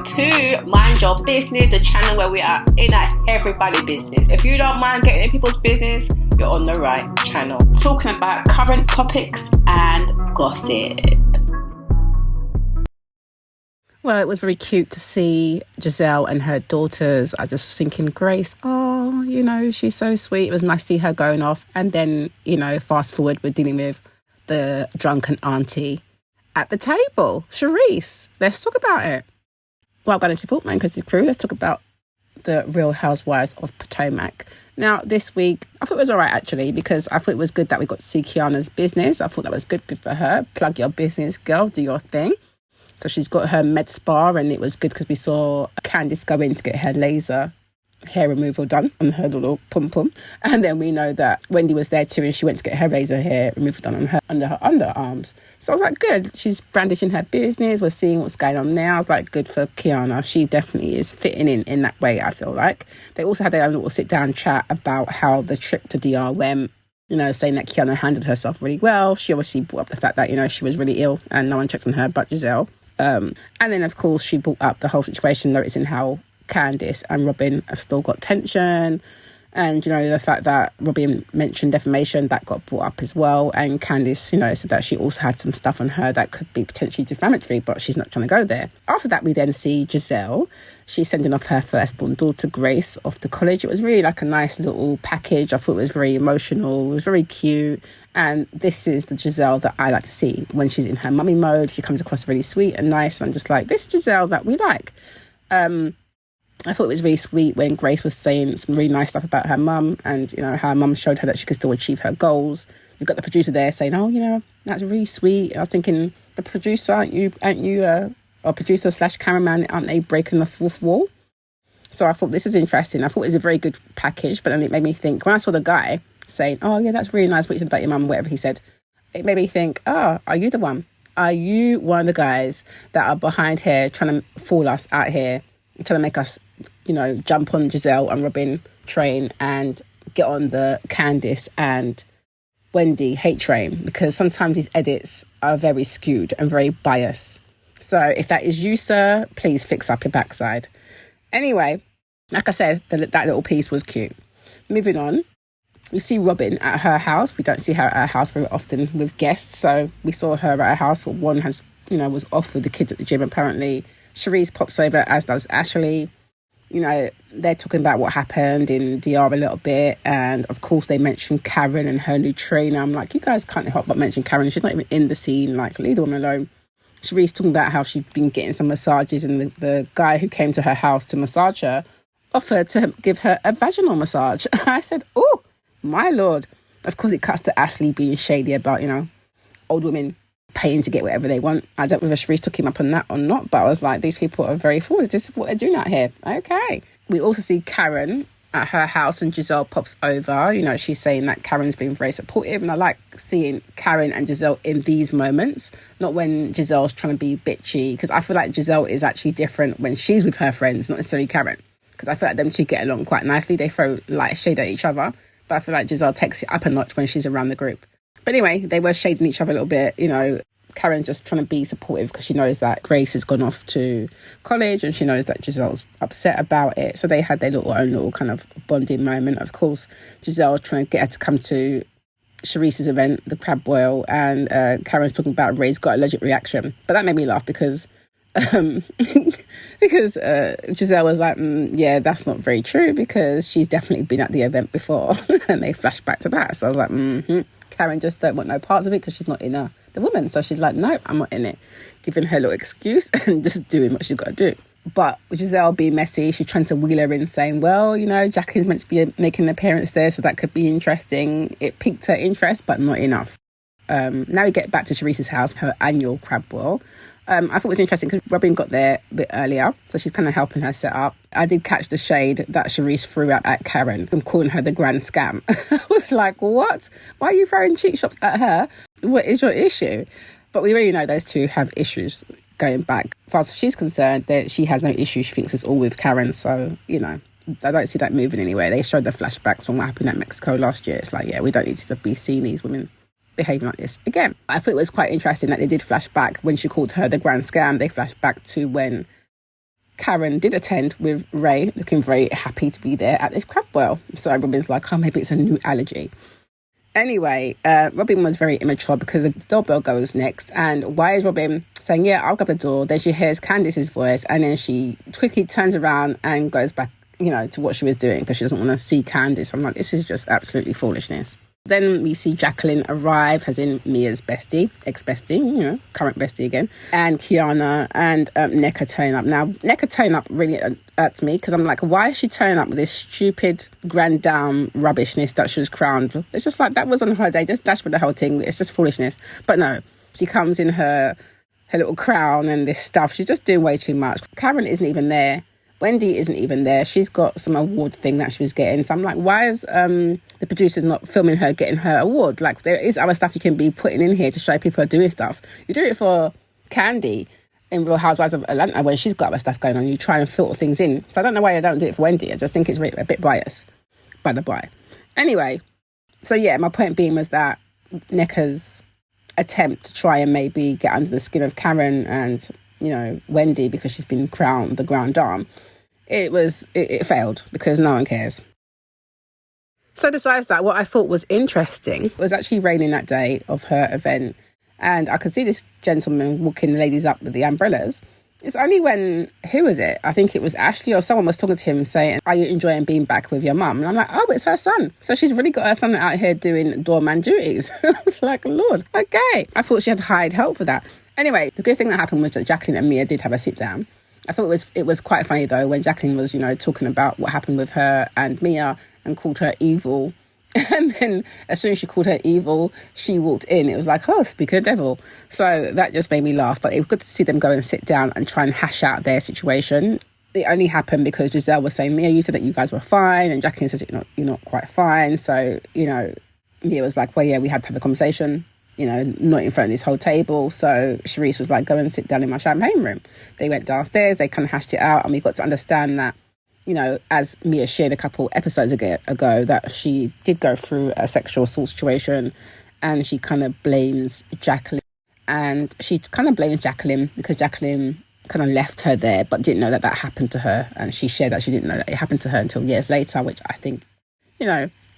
welcome to Mind Your Business, the channel where we are in at everybody's business. If you don't mind getting in people's business, you're on the right channel. Talking about current topics and gossip. Well, it was very cute to see Giselle and her daughters. I just was thinking, Grace, oh, you know, she's so sweet. It was nice to see her going off. And then, you know, fast forward, we're dealing with the drunken auntie at the table, Charrisse. Let's talk about it. Well, I've got to support my Christy crew. Let's talk about the Real Housewives of Potomac. Now, this week, I thought it was all right, actually, because I thought it was good that we got to see Kiana's business. I thought that was good for her. Plug your business, girl. Do your thing. So she's got her med spa, and it was good because we saw Candice go in to get her laser hair removal done on her little pum-pum. And then we know that Wendy was there too, and she went to get her laser hair removal done on her under her underarms. So I was like, good. She's brandishing her business. We're seeing what's going on now. I was like, good for Kiana. She definitely is fitting in that way, I feel like. They also had their own little sit-down chat about how the trip to DR went. You know, saying that Kiana handled herself really well. She obviously brought up the fact that, you know, she was really ill and no one checked on her but Giselle. And then, of course, she brought up the whole situation, noticing how Candice and Robyn have still got tension. And, you know, the fact that Robyn mentioned defamation, that got brought up as well. And Candice, you know, said that she also had some stuff on her that could be potentially defamatory, but she's not trying to go there. After that, we then see Giselle. She's sending off her firstborn daughter, Grace, off to college. It was really like a nice little package. I thought it was very emotional. It was very cute. And this is the Giselle that I like to see. When she's in her mummy mode, she comes across really sweet and nice. I'm just like, this is Giselle that we like. I thought it was really sweet when Grace was saying some really nice stuff about her mum, and, you know, how her mum showed her that she could still achieve her goals. You've got the producer there saying, oh, you know, that's really sweet. I was thinking, the producer, aren't you a producer / cameraman, aren't they breaking the fourth wall? So I thought this is interesting. I thought it was a very good package, but then it made me think, when I saw the guy saying, oh, yeah, that's really nice what you said about your mum, whatever he said, it made me think, oh, are you the one? Are you one of the guys that are behind here trying to fool us out here, trying to make us, you know, jump on Giselle and Robyn train and get on the Candice and Wendy hate train? Because sometimes these edits are very skewed and very biased. So if that is you, sir, please fix up your backside. Anyway, like I said, that little piece was cute. Moving on, we see Robyn at her house. We don't see her at her house very often with guests. So we saw her at her house. One has, you know, was off with the kids at the gym, apparently. Charrisse pops over, as does Ashley. You know, they're talking about what happened in DR a little bit. And of course, they mentioned Karen and her new trainer. I'm like, you guys can't help but mention Karen. She's not even in the scene. Like, leave the woman alone. Charrisse talking about how she'd been getting some massages, and the guy who came to her house to massage her offered to give her a vaginal massage. I said, oh, my Lord. Of course, it cuts to Ashley being shady about, you know, old women paying to get whatever they want. I don't know whether Charrisse took him up on that or not, but I was like, these people are very foolish. This is what they're doing out here. Okay. We also see Karen at her house, and Giselle pops over. You know, she's saying that Karen's been very supportive, and I like seeing Karen and Giselle in these moments, not when Giselle's trying to be bitchy, because I feel like Giselle is actually different when she's with her friends, not necessarily Karen, because I feel like them two get along quite nicely. They throw light shade at each other, but I feel like Giselle takes it up a notch when she's around the group. But anyway, they were shading each other a little bit, you know. Karen just trying to be supportive because she knows that Grace has gone off to college, and she knows that Giselle's upset about it. So they had their own little kind of bonding moment. Of course, Giselle was trying to get her to come to Charisse's event, the crab boil, and Karen's talking about Ray's got allergic reaction. But that made me laugh because Giselle was like, yeah, that's not very true, because she's definitely been at the event before. And they flashed back to that. So I was like, Karen just don't want no parts of it because she's not in the woman. So she's like, no, I'm not in it. Giving her little excuse and just doing what she's got to do. But Giselle being messy, she's trying to wheel her in, saying, well, you know, Jacqueline's meant to be making an appearance there, so that could be interesting. It piqued her interest, but not enough. Now we get back to Charisse's house, her annual crab boil. I thought it was interesting because Robyn got there a bit earlier, so she's kind of helping her set up. I did catch the shade that Charrisse threw out at Karen and calling her the grand scam. I was like, what? Why are you throwing cheap shots at her? What is your issue? But we really know those two have issues going back. As far as she's concerned, that she has no issue. She thinks it's all with Karen. So, you know, I don't see that moving anywhere. They showed the flashbacks from what happened at Mexico last year. It's like, yeah, we don't need to be seeing these women behaving like this again. I thought it was quite interesting that they did flash back when she called her the grand scam. They flashed back to when Karen did attend with Ray, looking very happy to be there at this crab boil. So Robyn's like, oh, maybe it's a new allergy. Anyway, Robyn was very immature because the doorbell goes next. And why is Robyn saying, yeah, I'll grab the door? Then she hears Candice's voice, and then she quickly turns around and goes back, to what she was doing because she doesn't want to see Candice. I'm like, this is just absolutely foolishness. Then we see Jacqueline arrive, as in Mia's bestie, ex-bestie, current bestie again, and Kiana and Nneka turning up. Now, Nneka turning up really irked me because I'm like, why is she turning up with this stupid grand dame rubbishness that she was crowned? It's just like, that was on holiday, just dash with the whole thing. It's just foolishness. But no, she comes in her little crown and this stuff. She's just doing way too much. Karen isn't even there. Wendy isn't even there. She's got some award thing that she was getting. So I'm like, why is the producers not filming her getting her award? Like, there is other stuff you can be putting in here to show people are doing stuff. You do it for Candy in Real Housewives of Atlanta when she's got other stuff going on. You try and filter things in. So I don't know why I don't do it for Wendy. I just think it's a bit biased. By the by. Anyway, so yeah, my point being was that Nneka's attempt to try and maybe get under the skin of Karen and, Wendy because she's been crowned the grand dame, it failed because no one cares. So besides that, what I thought was interesting was actually raining that day of her event, and I could see this gentleman walking the ladies up with the umbrellas. It's only when, who was it? I think it was Ashley or someone was talking to him saying, are you enjoying being back with your mum? And I'm like, oh, it's her son. So she's really got her son out here doing doorman duties. I was like, Lord, okay. I thought she had hired help for that. Anyway, the good thing that happened was that Jacqueline and Mia did have a sit down. I thought it was quite funny though when Jacqueline was, talking about what happened with her and Mia and called her evil. And then as soon as she called her evil, she walked in. It was like, oh, speak of the devil. So that just made me laugh. But it was good to see them go and sit down and try and hash out their situation. It only happened because Giselle was saying, Mia, you said that you guys were fine. And Jacqueline says, you're not quite fine. So, Mia was like, well, yeah, we had to have a conversation, not in front of this whole table. So Charrisse was like, go and sit down in my champagne room. They went downstairs, they kind of hashed it out. And we got to understand that, as Mia shared a couple episodes ago, that she did go through a sexual assault situation and she kind of blames Jacqueline. And she kind of blames Jacqueline because Jacqueline kind of left her there but didn't know that happened to her. And she shared that she didn't know that it happened to her until years later, which I think,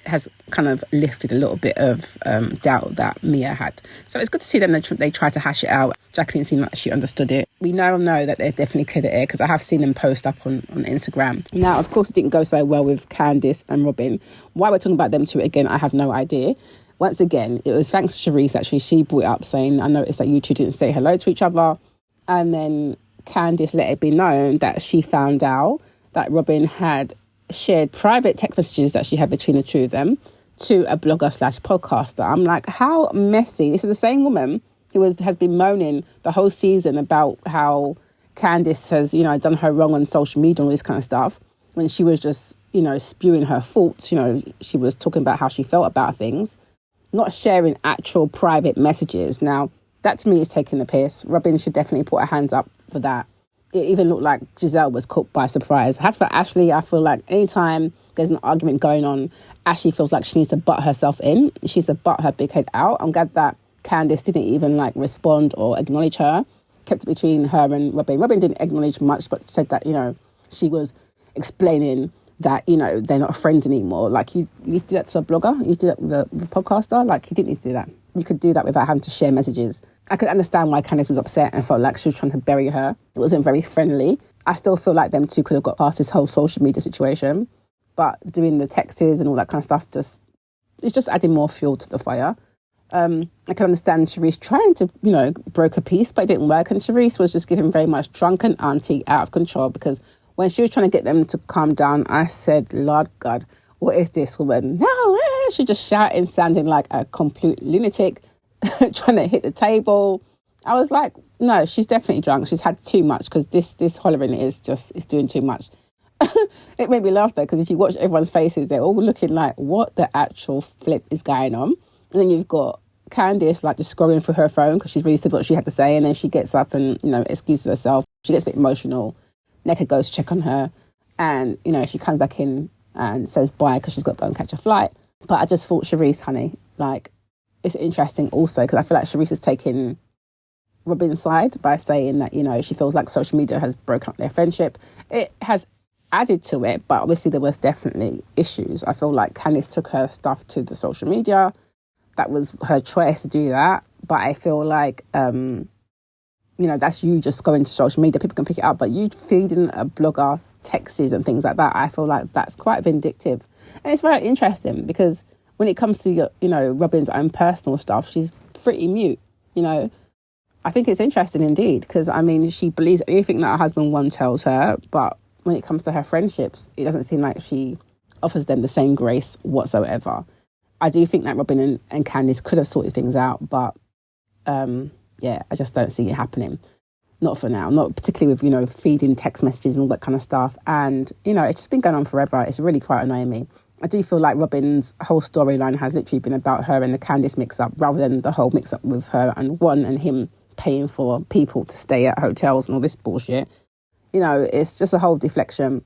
has kind of lifted a little bit of doubt that Mia had. So it's good to see them. They try to hash it out. Jacqueline seemed like she understood it. We now know that they've definitely cleared the air because I have seen them post up on Instagram. Now, of course, it didn't go so well with Candice and Robyn. Why we're talking about them two again, I have no idea. Once again, it was thanks to Charrisse, actually. She brought it up saying, I noticed that you two didn't say hello to each other. And then Candice let it be known that she found out that Robyn had shared private text messages that she had between the two of them to a blogger/podcaster. I'm like, how messy. This is the same woman who has been moaning the whole season about how Candice has, done her wrong on social media and all this kind of stuff. When she was just, spewing her thoughts, she was talking about how she felt about things, not sharing actual private messages. Now, that to me is taking the piss. Robyn should definitely put her hands up for that. It even looked like Giselle was caught by surprise. As for Ashley, I feel like anytime there's an argument going on, Ashley feels like she needs to butt herself in. She needs to butt her big head out. I'm glad that Candice didn't even respond or acknowledge her. Kept it between her and Robyn. Robyn didn't acknowledge much, but said that, she was explaining that, they're not friends anymore. Like, you need to do that to a blogger? You do that with a podcaster? Like, you didn't need to do that. You could do that without having to share messages. I could understand why Candice was upset and felt like she was trying to bury her. It wasn't very friendly. I still feel like them two could have got past this whole social media situation. But doing the texts and all that kind of stuff, it's just adding more fuel to the fire. I can understand Charrisse trying to, broker peace, but it didn't work. And Charrisse was just giving very much drunken auntie out of control because when she was trying to get them to calm down, I said, Lord God, what is this woman? No, she just shouting, sounding like a complete lunatic, trying to hit the table. I was like, no, she's definitely drunk. She's had too much because this hollering is doing too much. It made me laugh though, because if you watch everyone's faces, they're all looking like, what the actual flip is going on? And then you've got Candice just scrolling through her phone because she's really said what she had to say, and then she gets up and excuses herself. She gets a bit emotional. Nneka goes to check on her, and she comes back in and says bye because she's got to go and catch a flight. But I just thought Charrisse, honey, it's interesting also because I feel like Charrisse is taking Robyn's side by saying that, she feels like social media has broken up their friendship. It has added to it, but obviously there was definitely issues. I feel like Candice took her stuff to the social media. That was her choice to do that. But I feel like, that's you just going to social media. People can pick it up, but you feeding a blogger texts and things like that, I feel like that's quite vindictive. And it's very interesting because when it comes to, Robyn's own personal stuff, she's pretty mute, I think it's interesting indeed because, she believes anything that her husband one tells her, but when it comes to her friendships, it doesn't seem like she offers them the same grace whatsoever. I do think that Robyn and Candice could have sorted things out, but I just don't see it happening. Not for now, not particularly with, feeding text messages and all that kind of stuff. And, it's just been going on forever. It's really quite annoying me. I do feel like Robyn's whole storyline has literally been about her and the Candice mix-up rather than the whole mix-up with her and Juan and him paying for people to stay at hotels and all this bullshit. It's just a whole deflection.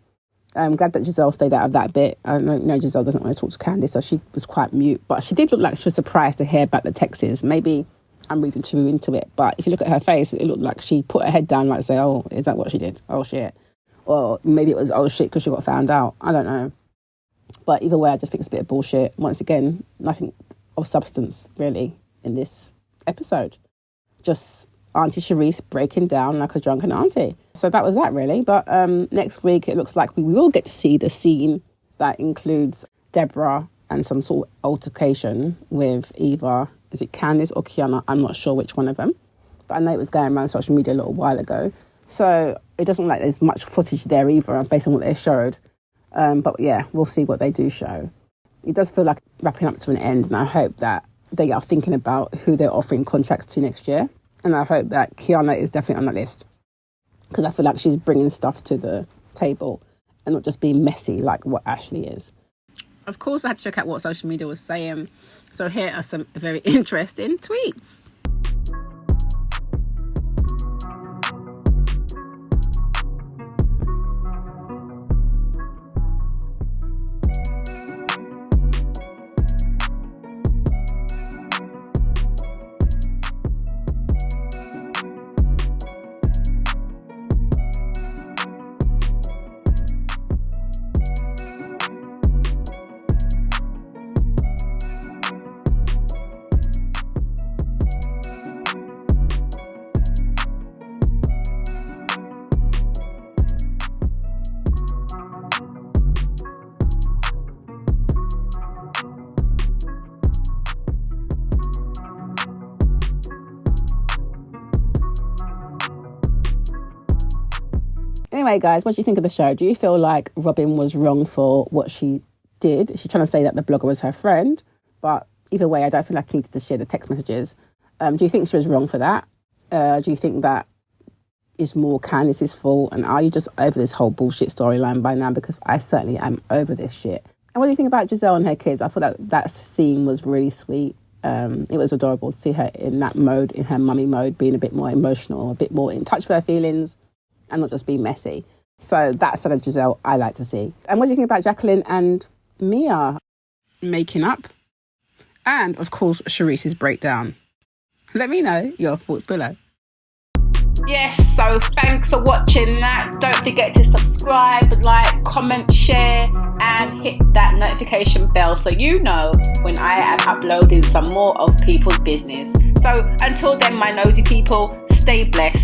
I'm glad that Giselle stayed out of that bit. I know Giselle doesn't want to talk to Candice, so she was quite mute. But she did look like she was surprised to hear about the texts. Maybe I'm reading too into it, but if you look at her face, it looked like she put her head down, like say, oh, is that what she did? Oh, shit. Or maybe it was, oh, shit, because she got found out. I don't know. But either way, I just think it's a bit of bullshit. Once again, nothing of substance, really, in this episode. Just Auntie Charrisse breaking down like a drunken auntie. So that was that, really. But next week, it looks like we will get to see the scene that includes Deborah and some sort of altercation with either, is it Candice or Kiana? I'm not sure which one of them. But I know it was going around social media a little while ago. So it doesn't look like there's much footage there either, based on what they showed. But yeah, we'll see what they do show. It does feel like wrapping up to an end, and I hope that they are thinking about who they're offering contracts to next year. And I hope that Kiana is definitely on that list, because I feel like she's bringing stuff to the table and not just being messy like what Ashley is. Of course, I had to check out what social media was saying. So here are some very interesting tweets. Anyway, guys, what do you think of the show? Do you feel like Robyn was wrong for what she did? She's trying to say that the blogger was her friend, but either way, I don't feel like I needed to share the text messages. Do you think she was wrong for that? Do you think that is more Candice's fault? And are you just over this whole bullshit storyline by now? Because I certainly am over this shit. And what do you think about Giselle and her kids? I thought that scene was really sweet. It was adorable to see her in that mode, in her mummy mode, being a bit more emotional, a bit more in touch with her feelings, and not just be messy. So that side of Giselle I like to see. And what do you think about Jacqueline and Mia making up? And, of course, Charrisse's breakdown. Let me know your thoughts below. Yes, so thanks for watching that. Don't forget to subscribe, like, comment, share, and hit that notification bell so you know when I am uploading some more of people's business. So until then, my nosy people, stay blessed.